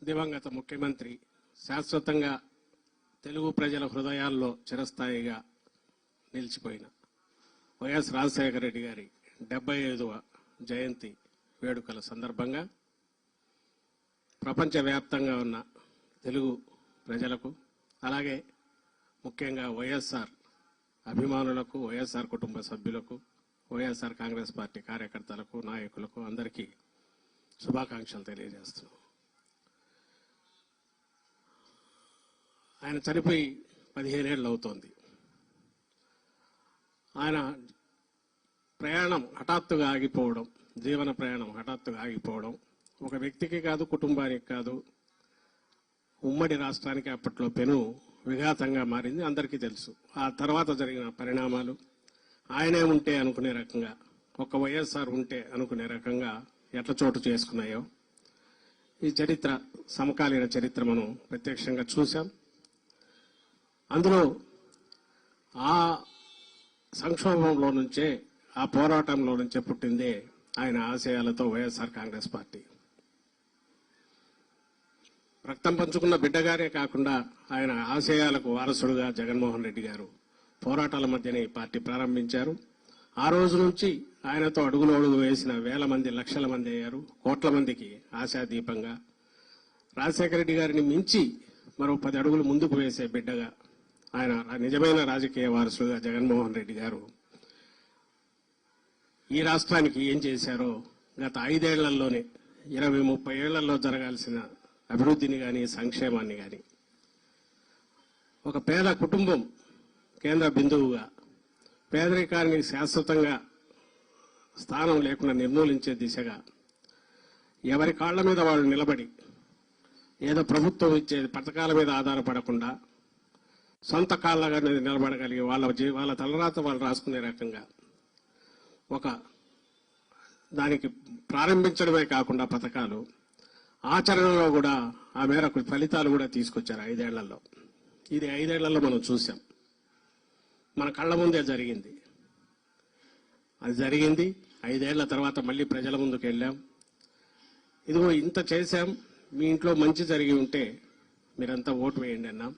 దివంగత ముఖ్యమంత్రి శాశ్వతంగా తెలుగు ప్రజల హృదయాల్లో చిరస్థాయిగా నిలిచిపోయిన వైఎస్ రాజశేఖర రెడ్డి గారి 75వ జయంతి వేడుకల సందర్భంగా ప్రపంచవ్యాప్తంగా ఉన్న తెలుగు ప్రజలకు అలాగే ముఖ్యంగా వైఎస్ఆర్ అభిమానులకు వైఎస్ఆర్ కుటుంబ సభ్యులకు వైఎస్ఆర్ కాంగ్రెస్ పార్టీ కార్యకర్తలకు నాయకులకు అందరికీ శుభాకాంక్షలు తెలియజేస్తున్నాం. ఆయన చనిపోయి 15 ఏళ్ళు అవుతోంది. ఆయన ప్రయాణం హఠాత్తుగా ఆగిపోవడం, జీవన ప్రయాణం హఠాత్తుగా ఆగిపోవడం ఒక వ్యక్తికి కాదు, కుటుంబానికి కాదు, ఉమ్మడి రాష్ట్రానికి అప్పట్లో పెను విఘాతంగా మారింది. అందరికీ తెలుసు. ఆ తర్వాత జరిగిన పరిణామాలు ఆయనే ఉంటే అనుకునే రకంగా, ఒక వైఎస్ఆర్ ఉంటే అనుకునే రకంగా ఎట్ల చోటు చేసుకున్నాయో ఈ చరిత్ర, సమకాలీన చరిత్ర మనం ప్రత్యక్షంగా చూశాం. అందులో ఆ సంక్షోభంలో నుంచే, ఆ పోరాటంలో నుంచే పుట్టిందే ఆయన ఆశయాలతో వైఎస్ఆర్ కాంగ్రెస్ పార్టీ. రక్తం పంచుకున్న బిడ్డగారే కాకుండా ఆయన ఆశయాలకు వారసుడుగా జగన్మోహన్ రెడ్డి గారు పోరాటాల మధ్యనే ఈ పార్టీ ప్రారంభించారు. ఆ రోజు నుంచి ఆయనతో అడుగులు అడుగు వేసిన వేల మంది, లక్షల మంది అయ్యారు. కోట్ల మందికి ఆశాదీపంగా రాజశేఖర రెడ్డి గారిని మించి మరో 10 అడుగులు ముందుకు వేసే బిడ్డగా ఆయన నిజమైన రాజకీయ వారసుడుగా జగన్మోహన్ రెడ్డి గారు ఈ రాష్ట్రానికి ఏం చేశారో గత 5 ఏళ్లలోనే 20-30 ఏళ్లలో జరగాల్సిన అభివృద్ధిని కానీ, సంక్షేమాన్ని కానీ, ఒక పేద కుటుంబం కేంద్ర బిందువుగా పేదరికాన్ని శాశ్వతంగా స్థానం లేకుండా నిర్మూలించే దిశగా ఎవరి కాళ్ల మీద వాళ్ళు నిలబడి, ఏదో ప్రభుత్వం ఇచ్చే పథకాల మీద ఆధారపడకుండా సొంత కాళ్ళగా నిలబడగలిగి వాళ్ళ తలరాత వాళ్ళు రాసుకునే రకంగా ఒక దానికి ప్రారంభించడమే కాకుండా పథకాలు ఆచరణలో కూడా ఆ మేరకు ఫలితాలు కూడా తీసుకొచ్చారు 5 ఏళ్లలో. ఇది 5 ఏళ్లలో మనం చూసాం. మన కళ్ళ ముందే జరిగింది. అది జరిగింది. 5 ఏళ్ల తర్వాత మళ్ళీ ప్రజల ముందుకు వెళ్ళాం. ఇదిగో ఇంత చేశాం, మీ ఇంట్లో మంచి జరిగి ఉంటే మీరంతా ఓటు వేయండి అన్నాం.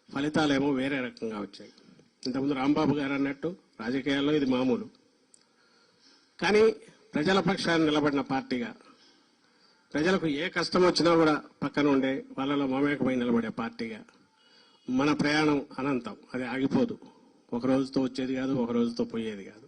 ఫలితాలేమో వేరే రకంగా వచ్చాయి. ఇంతకుముందు రాంబాబు గారు అన్నట్టు రాజకీయాల్లో ఇది మామూలు. కానీ ప్రజల పక్షాన్ని నిలబడిన పార్టీగా, ప్రజలకు ఏ కష్టం వచ్చినా కూడా పక్కన ఉండే వాళ్ళలో మమేకమై నిలబడే పార్టీగా మన ప్రయాణం అనంతం. అది ఆగిపోదు. ఒక రోజుతో వచ్చేది కాదు, ఒక రోజుతో పోయేది కాదు.